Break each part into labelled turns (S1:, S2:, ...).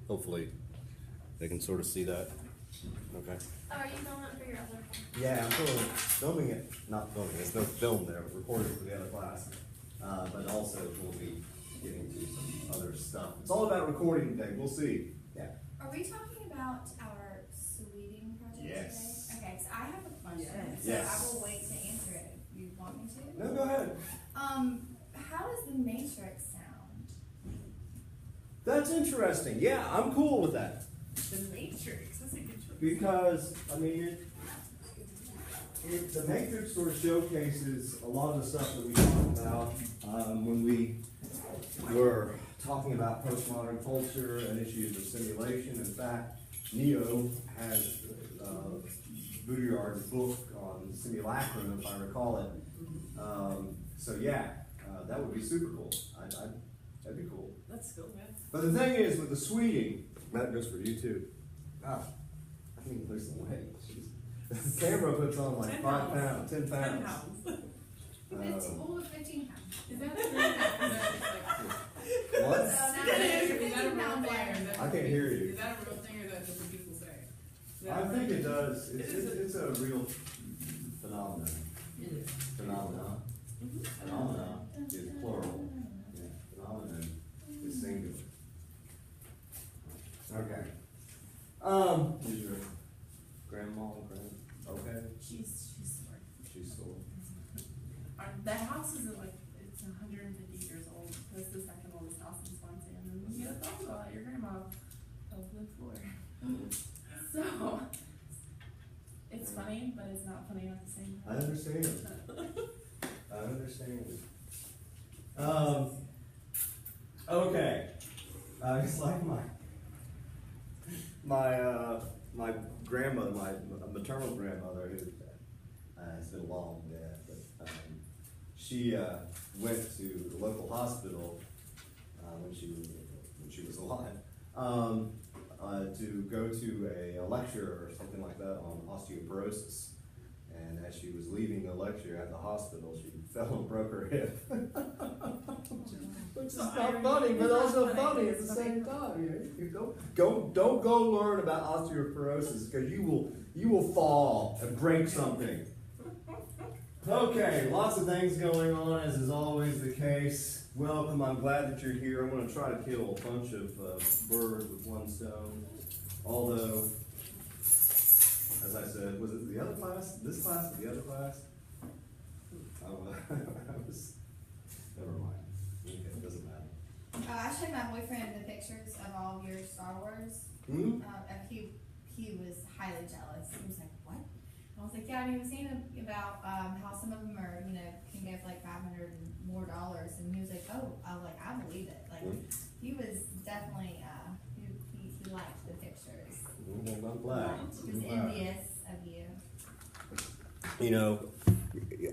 S1: hopefully they can sort of see that. Okay.
S2: Oh, are you filming it for your other phone?
S1: Yeah, I'm filming it, not filming, there's no film there, recording for the other class. But also we'll be getting to some other stuff. It's all about recording today, we'll see. Yeah.
S2: Are we talking about our sweeting project
S1: Yes.
S2: today? Okay, so I have a question.
S1: Yes.
S2: So I will wait to answer it if you want me to.
S1: No, go ahead.
S2: How does the Matrix sound?
S1: That's interesting. Yeah, I'm cool with that.
S3: The Matrix, that's a good choice.
S1: Because, I mean, the Matrix sort of showcases a lot of the stuff that we talked about when we were talking about postmodern culture and issues of simulation. In fact, Neo has Baudrillard's book on simulacrum, if I recall it. So yeah, that would be super cool. That'd be cool.
S3: That's cool, man.
S1: But the thing is, with the sweeting, that goes for you too. I think there's some weight. The camera puts on like
S3: 10
S1: 5
S3: pounds.
S1: pounds, 10
S3: 10
S1: pounds.
S3: pounds.
S2: Well, 15 pounds.
S3: Is that true?
S1: What?
S3: Is that a real
S2: 15 pound
S3: thing, or is
S2: there.
S3: that
S1: I can't hear you.
S3: Is that a real thing, or is that just what people say? Is that
S1: I
S3: a
S1: think
S3: real
S1: it
S3: thing?
S1: does.
S3: It is
S1: It's a real phenomenon.
S3: It is.
S1: Phenomenon. Phenomenon is plural. Yeah, phenomenon is singular. Okay. Is your grandma, okay?
S3: She's smart.
S1: She's still.
S3: The house is like, it's 150 years old. That's the second oldest house in Swansea. And then you gotta talk about it. Your grandma fell to the floor. So, it's funny, but it's not funny at the same
S1: I
S3: time.
S1: understand. I understand. Okay. It's like my grandmother, my maternal grandmother, who has been long dead, but she went to the local hospital when she was alive to go to a lecture or something like that on osteoporosis. And as she was leaving the lecture at the hospital, she fell and broke her hip. Which is not funny, but also funny at the same time. You don't go learn about osteoporosis because you will fall and break something. Okay, lots of things going on, as is always the case. Welcome, I'm glad that you're here. I'm going to try to kill a bunch of birds with one stone. Although, as I said, was it the other class? This class or the other class? Oh, never mind. Okay, it doesn't matter.
S2: I showed my boyfriend the pictures of all of your Star Wars.
S1: Hmm?
S2: And he was highly jealous. He was like, "What?" And I was like, "Yeah." And he was saying about how some of them are, can get like $500 more. And he was like, "Oh," I was like, "I believe it." Like he was definitely he liked the pictures.
S1: Well, I'm glad.
S2: He was envious of you.
S1: You know,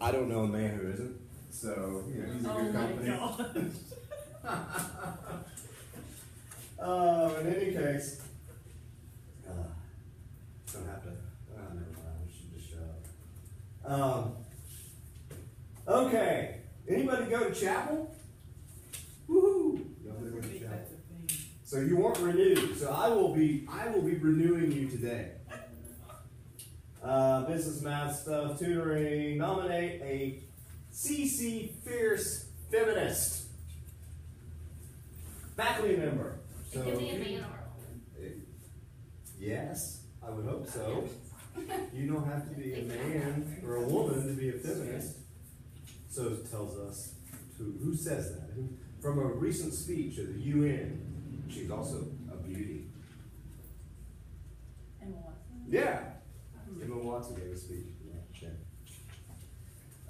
S1: I don't know a man who isn't. So, he's a good company. In any case, don't have to. Never mind. We should just shut up. Okay. Anybody go to chapel? Woohoo! Y'all
S3: I
S1: go to
S3: think
S1: chapel.
S3: that's a thing.
S1: So you weren't renewed. So I will be renewing you today. Business math stuff, tutoring. Nominate a CC Fierce Feminist faculty member.
S2: It could be a man or a woman.
S1: Yes, I would hope so. You don't have to be a man or a woman to be a feminist. So it tells us who says that. From a recent speech at the UN, she's also a beauty.
S3: And what?
S1: Yeah. Emma Watson gave a speech. Yeah.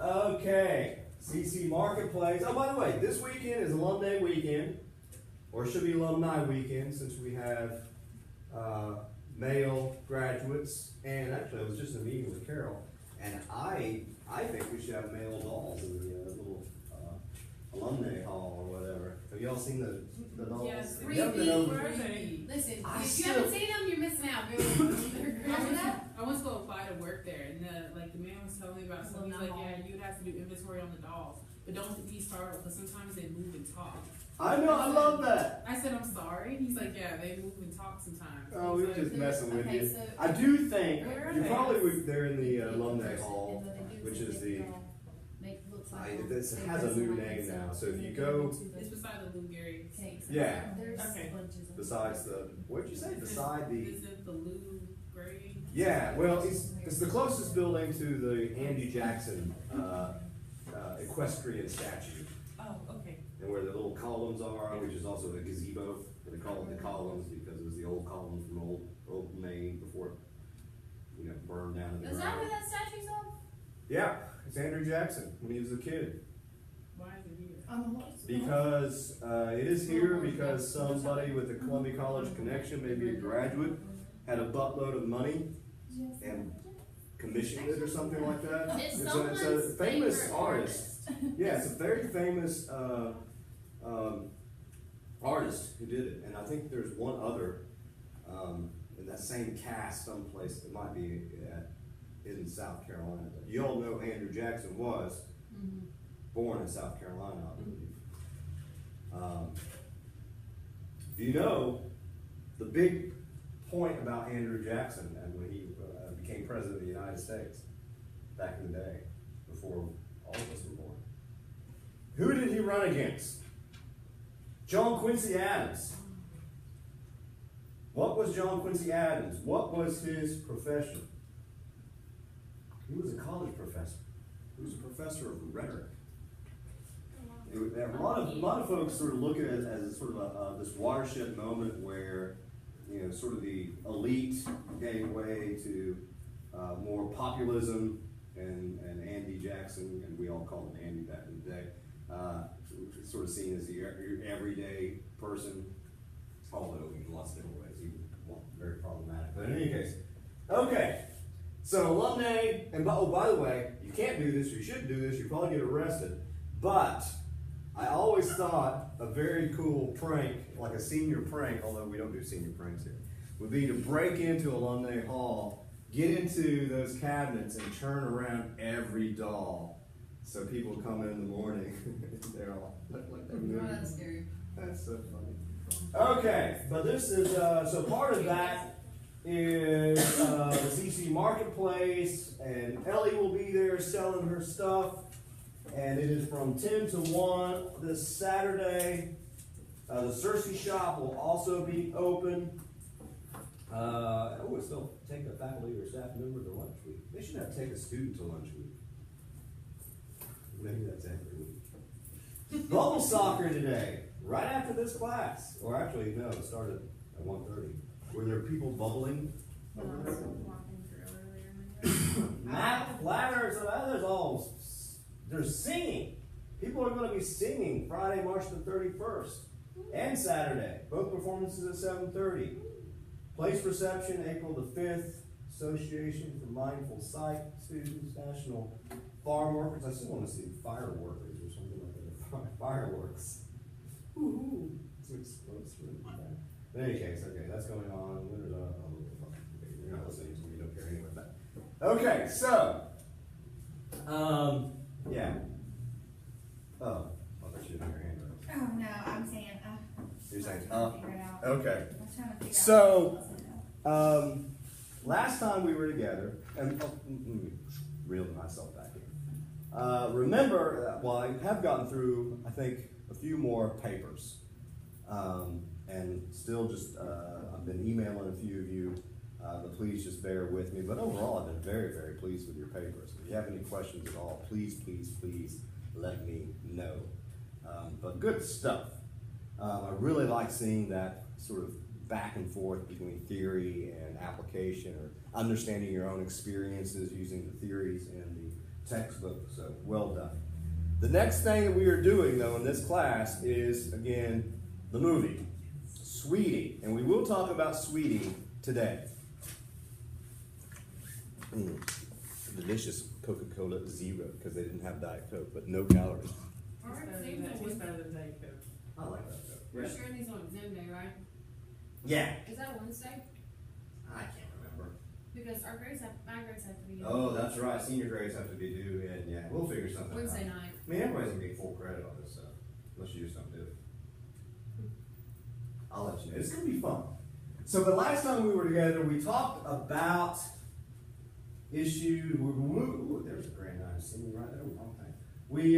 S1: Okay. CC Marketplace. Oh, by the way, this weekend is Alumni Weekend, or it should be Alumni Weekend, since we have male graduates. And actually, I was just in a meeting with Carol, and I think we should have male dolls in the little alumni hall or whatever. Have y'all seen the dolls?
S3: Yes.
S1: You haven't been over-
S3: Where are they?
S4: Listen,
S1: I
S4: if you
S1: still-
S4: haven't seen them, you're missing out. Remember that?
S3: I was going to apply to work there, and the man was telling me about something. He's like, "Yeah, you'd have to do inventory on the dolls, but don't be startled because sometimes they move and talk."
S1: I know, I love that.
S3: I said, "I'm sorry." He's like, "Yeah, they move and
S4: talk sometimes.
S1: Oh, we were just messing with
S2: Okay,
S1: you.
S2: so-
S1: I do think
S3: Where are
S1: you
S3: they?
S1: probably would. They're in the
S2: And
S1: alumni
S2: what
S1: hall,
S2: they do
S1: which
S2: they
S1: is
S2: make
S1: the.
S2: it all make looks like
S1: This
S2: they
S1: has a
S2: dress
S1: new
S2: them up
S1: name
S2: and
S1: now.
S2: stuff,
S1: So if
S2: and
S1: you
S2: they
S1: go
S2: into the
S4: It's beside the Lou Gehrig.
S2: cakes.
S1: Yeah.
S2: There's
S3: Okay.
S2: bunches of.
S1: besides the what'd you say? Beside the.
S4: Is it the Lou Gehrig?
S1: Yeah, well, it's the closest building to the Andy Jackson equestrian statue,
S3: Oh, okay.
S1: and where the little columns are, which is also the gazebo. And they call it the columns because it was the old columns from old Maine before it, burned down in the
S2: Is that where
S1: ground.
S2: that statue's on?
S1: Yeah, it's Andrew Jackson when he was a kid.
S4: Why is it here?
S2: On the horse.
S1: Because it is here because somebody with a Columbia College connection, maybe a graduate, had a buttload of money and commissioned it or something like that.
S2: It's
S1: It's
S2: someone's
S1: a famous
S2: favorite
S1: artist. Yeah, it's a very famous artist who did it, and I think there's one other in that same cast someplace. It might be in South Carolina. You all know Andrew Jackson was born in South Carolina, I believe. You know, the big point about Andrew Jackson and when he became president of the United States back in the day, before all of us were born. Who did he run against? John Quincy Adams. What was John Quincy Adams? What was his profession? He was a college professor. He was a professor of rhetoric. A lot of folks sort of look at it as sort of this watershed moment where, sort of the elite gave way to more populism, and Andy Jackson, and we all called him Andy back in the day, sort of seen as your everyday person, although in lots of different ways he was very problematic. But in any case, okay. So alumni, and by the way, you can't do this, you shouldn't do this, you probably get arrested. But I always thought a very cool prank, like a senior prank, although we don't do senior pranks here, would be to break into Alumni Hall, get into those cabinets, and turn around every doll. So people come in the morning, they're all look like they're moving.
S2: That's scary.
S1: That's so funny. Okay, but this is, so part of that is the CC Marketplace, and Ellie will be there selling her stuff. And it is from 10 to 1 this Saturday. The Cersei shop will also be open. It's they'll take a faculty or staff member to lunch week. They should have to take a student to lunch week. Maybe that's every week. Bubble soccer today, right after this class. Or actually, no, it started at 1:30. Were there people bubbling?
S3: Walking through earlier.
S1: Matt Flatter, so there's singing. People are going to be singing Friday, March the 31st, and Saturday. Both performances at 7:30. Place reception, April the 5th. Association for Mindful Sight Students, National Farm Workers. I still want to see fireworkers or something like that. Fireworks. Woohoo! It's explosive. In any case, okay, that's going on. When is okay, you're not listening, so you don't care anyway. But okay, so yeah. Oh, I thought you had your hand raised.
S2: Oh, no, I'm saying,
S1: You're saying,
S2: I'm trying to figure it out.
S1: okay.
S2: I'm trying to figure out.
S1: So,
S2: what else I know.
S1: Last time we were together, and reeling myself back in. Remember, well, I have gotten through, I think, a few more papers. And still just, I've been emailing a few of you, but please just bear with me. But overall, I've been very, very pleased with your papers. If you have any questions at all, please, please, please let me know. But good stuff. I really like seeing that sort of back and forth between theory and application, or understanding your own experiences using the theories in the textbook. So well done. The next thing that we are doing, though, in this class is, again, the movie, Sweetie. And we will talk about Sweetie today. Delicious Coca-Cola Zero, because they didn't have Diet Coke, but no calories.
S4: Alright,
S3: It's
S4: same
S3: better
S4: thing.
S3: than Diet Coke.
S1: I like that Coke.
S4: We're sharing these on Zoom day, right?
S1: Yeah.
S4: Is that Wednesday?
S1: I can't remember.
S4: Because my grades have to be.
S1: Oh, that's right. Senior grades have to be due, and yeah, we'll figure something
S4: Wednesday
S1: out.
S4: night.
S1: I mean, everybody's gonna get full credit on this stuff, unless you just don't do it. I'll let you know. It's gonna be fun. So the last time we were together, we talked about issues. There's a grand item sitting right there. Wrong thing. We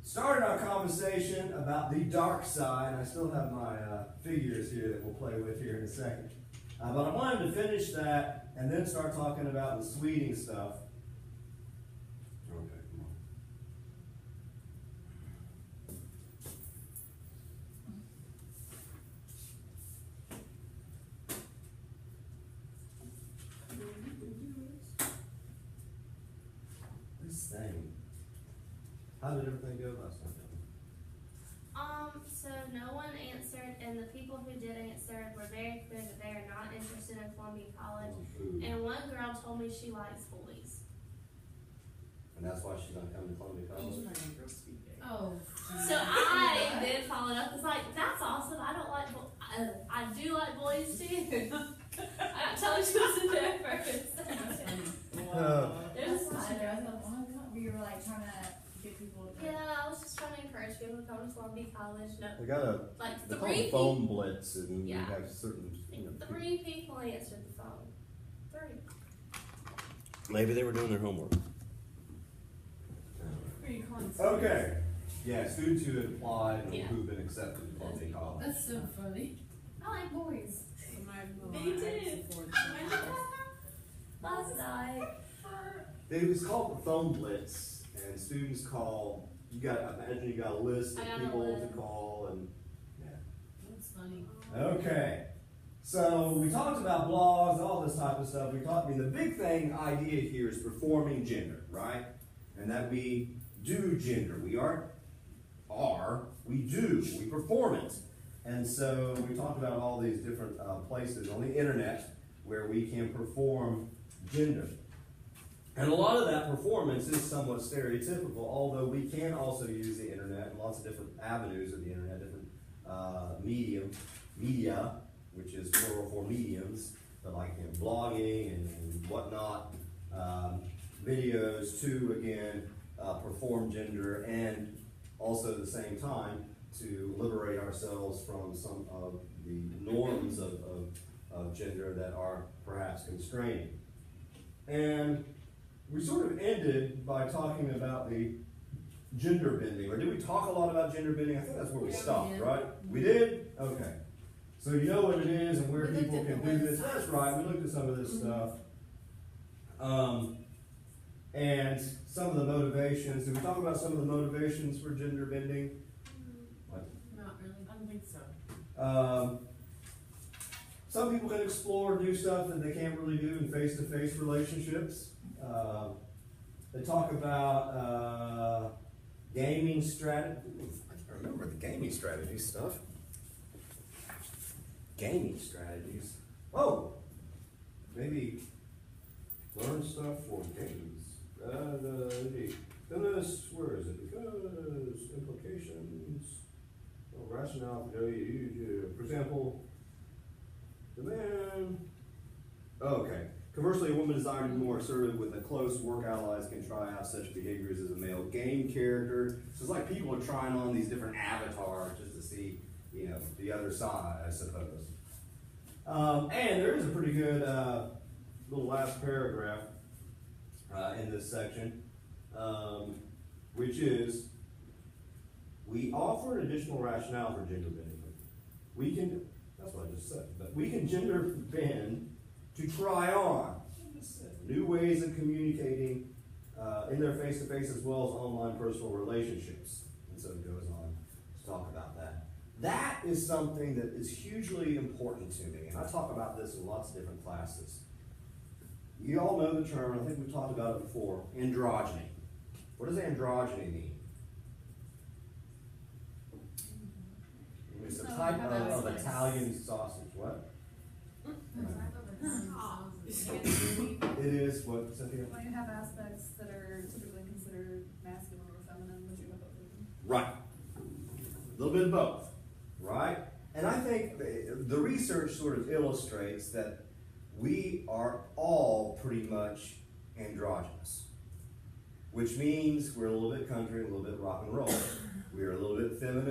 S1: started our conversation about the dark side. I still have my figures here that we'll play with here in a second. But I wanted to finish that and then start talking about the sweeting stuff. Okay, come on. This thing. How did everything go last night?
S5: So no one answered, and the people who did answer were very clear that they are not interested in Columbia College. And one girl told me she likes boys.
S1: And that's why she's not coming to Columbia College.
S2: Oh.
S5: So I then followed up, was like, that's awesome, I don't like I do like boys too. I'm telling you what's in there first.
S2: There's a side there. I thought, we were like trying to get people to.
S5: Yeah, I was just trying to encourage people to come to Columbia College. No,
S1: We got a
S5: like
S1: they call
S5: three
S1: it phone blitz, and
S5: Yeah.
S1: we have certain.
S5: Three people answered the phone. 3.
S6: Maybe they were doing their homework.
S1: Okay. Yeah, students who had applied and
S5: Yeah.
S1: who've been accepted to Columbia College.
S3: That's so funny.
S5: I like boys.
S3: Me
S5: too. Last night.
S1: It was called the phone blitz, and students call. You got imagine you got a list
S5: I
S1: of
S5: got a
S1: people to
S5: list.
S1: call, and
S3: That's funny.
S1: okay. So we talked about blogs, all this type of stuff. The big thing idea here is performing gender, right? And that we do gender. We we perform it. And so we talked about all these different places on the internet where we can perform gender. And a lot of that performance is somewhat stereotypical, although we can also use the internet and lots of different avenues of the internet, different media, which is plural for mediums, but like blogging and whatnot, videos to, again, perform gender, and also at the same time to liberate ourselves from some of the norms of gender that are perhaps constraining. And we sort of ended by talking about the gender bending, or did we talk a lot about gender bending? I think that's where we stopped, right? We did? Okay. So you know what it is and where
S2: We looked
S1: people
S2: at
S1: can
S2: the
S1: do this.
S2: websites.
S1: That's right, we looked at some of this stuff. And some of the motivations. Did we talk about some of the motivations for gender bending?
S3: Not really. I don't think so.
S1: Some people can explore new stuff that they can't really do in face-to-face relationships. They talk about gaming strategy. I remember the gaming strategy stuff. Gaming strategies. Oh, maybe learn stuff for games. Goodness, where is it? Because implications, rationale. For example, the man. Oh, okay. Conversely, a woman desiring to be more assertive with a close work allies can try out such behaviors as a male game character. So it's like people are trying on these different avatars just to see, the other side, I suppose. And there is a pretty good little last paragraph in this section, which is, we offer an additional rationale for gender bending. We can, that's what I just said, but we can gender bend to try on new ways of communicating in their face-to-face as well as online personal relationships. And so it goes on to talk about that. That is something that is hugely important to me, and I talk about this in lots of different classes. You all know the term, I think we've talked about it before, androgyny. What does androgyny mean? It's a type of Italian sausage. What? It is what, Cynthia?
S7: Well, you have aspects that are typically considered masculine or feminine, but you have both of them.
S1: Right. A little bit of both, right? And I think the research sort of illustrates that we are all pretty much androgynous, which means we're a little bit country, a little bit rock and roll. We are a little bit feminine.